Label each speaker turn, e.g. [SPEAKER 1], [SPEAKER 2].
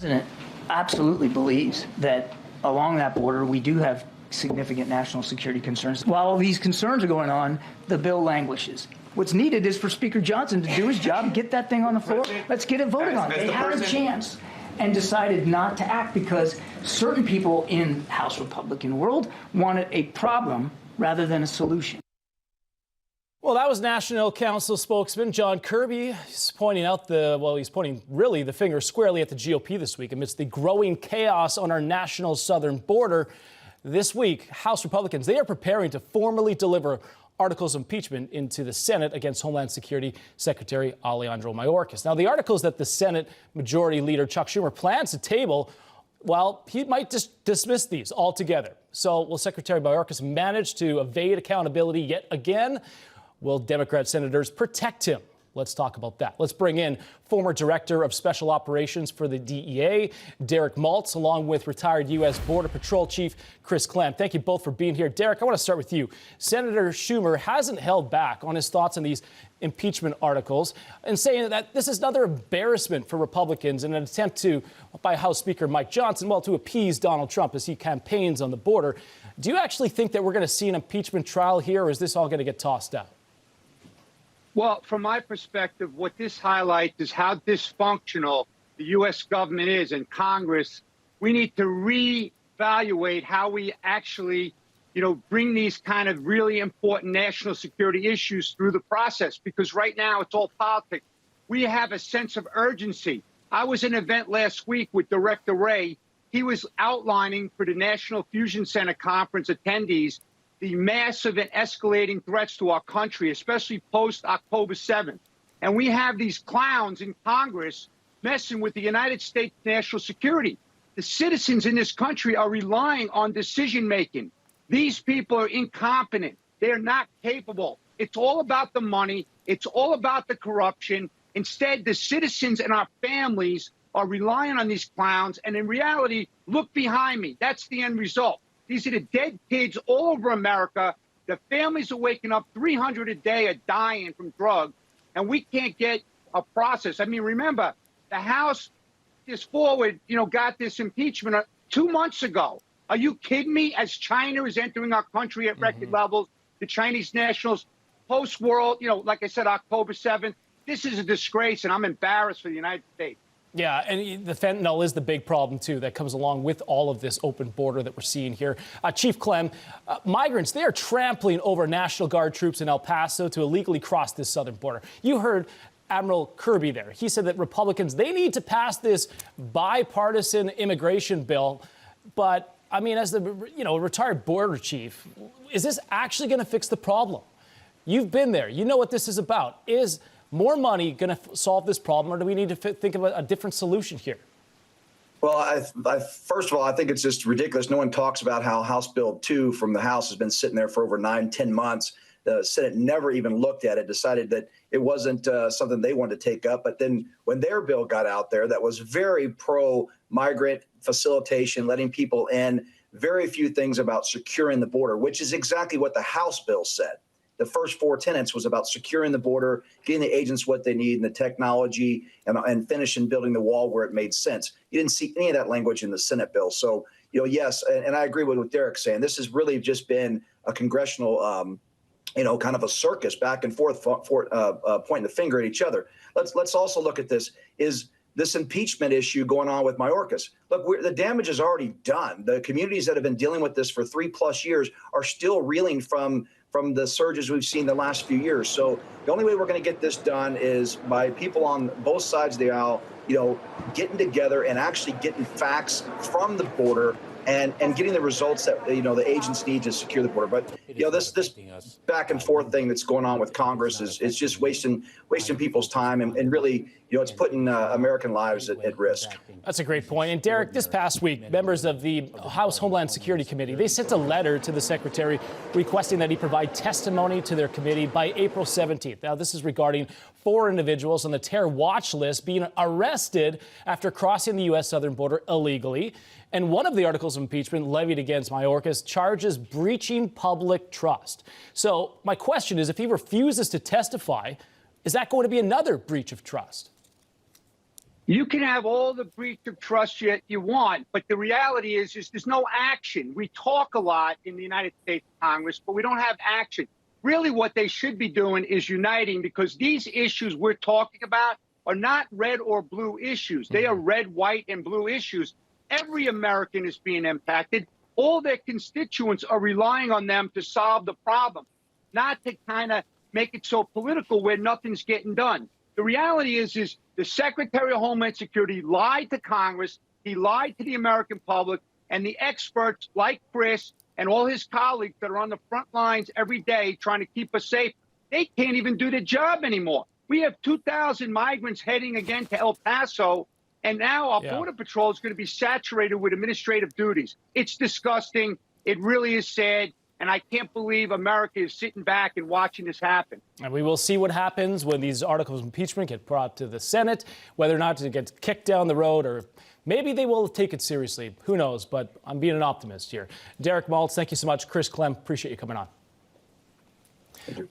[SPEAKER 1] President absolutely believes that along that border we do have significant national security concerns. While these concerns are going on, the bill languishes. What's needed is for Speaker Johnson to do his job, get that thing on the floor. Let's get it voted on. They had a chance and decided not to act because certain people in House Republican world wanted a problem rather than a solution.
[SPEAKER 2] Well, that was National Council spokesman John Kirby. He's pointing out he's pointing really the finger squarely at the GOP this week amidst the growing chaos on our national southern border. This week, House Republicans, they are preparing to formally deliver articles of impeachment into the Senate against Homeland Security Secretary Alejandro Mayorkas. Now, the articles that the Senate Majority Leader Chuck Schumer plans to table, well, he might just dismiss these altogether. So will Secretary Mayorkas manage to evade accountability yet again? Will Democrat senators protect him? Let's talk about that. Let's bring in former Director of Special Operations for the DEA, Derek Maltz, along with retired U.S. Border Patrol Chief Chris Clem. Thank you both for being here. Derek, I want to start with you. Senator Schumer hasn't held back on his thoughts on these impeachment articles and saying that this is another embarrassment for Republicans in an attempt by House Speaker Mike Johnson, to appease Donald Trump as he campaigns on the border. Do you actually think that we're going to see an impeachment trial here, or is this all going to get tossed out?
[SPEAKER 3] Well, from my perspective, what this highlights is how dysfunctional the U.S. government is and Congress. We need to reevaluate how we actually, bring these kind of really important national security issues through the process, because right now it's all politics. We have a sense of urgency. I was at an event last week with Director Wray. He was outlining for the National Fusion Center Conference attendees the massive and escalating threats to our country, especially post-October 7th. And we have these clowns in Congress messing with the United States national security. The citizens in this country are relying on decision-making. These people are incompetent. They're not capable. It's all about the money. It's all about the corruption. Instead, the citizens and our families are relying on these clowns. And in reality, look behind me. That's the end result. These are the dead kids all over America. The families are waking up 300 a day are dying from drugs, and we can't get a process. I mean, remember, the House just got this impeachment 2 months ago. Are you kidding me? As China is entering our country at record levels, the Chinese nationals, post-world, like I said, October 7th, this is a disgrace, and I'm embarrassed for the United States.
[SPEAKER 2] Yeah, and the fentanyl is the big problem, too, that comes along with all of this open border that we're seeing here. Chief Clem, migrants, they are trampling over National Guard troops in El Paso to illegally cross this southern border. You heard Admiral Kirby there. He said that Republicans, they need to pass this bipartisan immigration bill. But, I mean, as the retired border chief, is this actually going to fix the problem? You've been there. You know what this is about. Is more money going to solve this problem, or do we need to think of a different solution here?
[SPEAKER 4] Well, first of all, I think it's just ridiculous. No one talks about how House Bill 2 from the House has been sitting there for over 9-10 months. The Senate never even looked at it, decided that it wasn't something they wanted to take up. But then when their bill got out there, that was very pro-migrant facilitation, letting people in, very few things about securing the border, which is exactly what the House bill said. The first 4 tenets was about securing the border, getting the agents what they need and the technology, and finishing building the wall where it made sense. You didn't see any of that language in the Senate bill. So, yes, and I agree with what Derek's saying. This has really just been a congressional, kind of a circus back and forth, pointing the finger at each other. Let's also look at this. Is this impeachment issue going on with Mayorkas? Look, the damage is already done. The communities that have been dealing with this for 3+ years are still reeling from the surges we've seen the last few years. So the only way we're going to get this done is by people on both sides of the aisle, getting together and actually getting facts from the border and getting the results that, the agents need to secure the border. But, this back and forth thing that's going on with Congress is just wasting people's time and really, it's putting American lives at risk.
[SPEAKER 2] That's a great point. And Derek, this past week, members of the House Homeland Security Committee, they sent a letter to the Secretary requesting that he provide testimony to their committee by April 17th. Now, this is regarding 4 individuals on the terror watch list being arrested after crossing the U.S. southern border illegally. And one of the articles of impeachment levied against Mayorkas charges breaching public trust. So my question is, if he refuses to testify, is that going to be another breach of trust?
[SPEAKER 3] You can have all the breach of trust you want, but the reality is there's no action. We talk a lot in the United States Congress, but we don't have action. Really what they should be doing is uniting, because these issues we're talking about are not red or blue issues. They are red, white, and blue issues. Every American is being impacted. All their constituents are relying on them to solve the problem, not to kind of make it so political where nothing's getting done. The reality is the Secretary of Homeland Security lied to Congress, he lied to the American public, and the experts like Chris and all his colleagues that are on the front lines every day trying to keep us safe, they can't even do their job anymore. We have 2,000 migrants heading again to El Paso, and now our Border Patrol is going to be saturated with administrative duties. It's disgusting. It really is sad. And I can't believe America is sitting back and watching this happen.
[SPEAKER 2] And we will see what happens when these articles of impeachment get brought to the Senate, whether or not it gets kicked down the road, or maybe they will take it seriously. Who knows? But I'm being an optimist here. Derek Maltz, thank you so much. Chris, Clem, appreciate you coming on.
[SPEAKER 4] Thank you.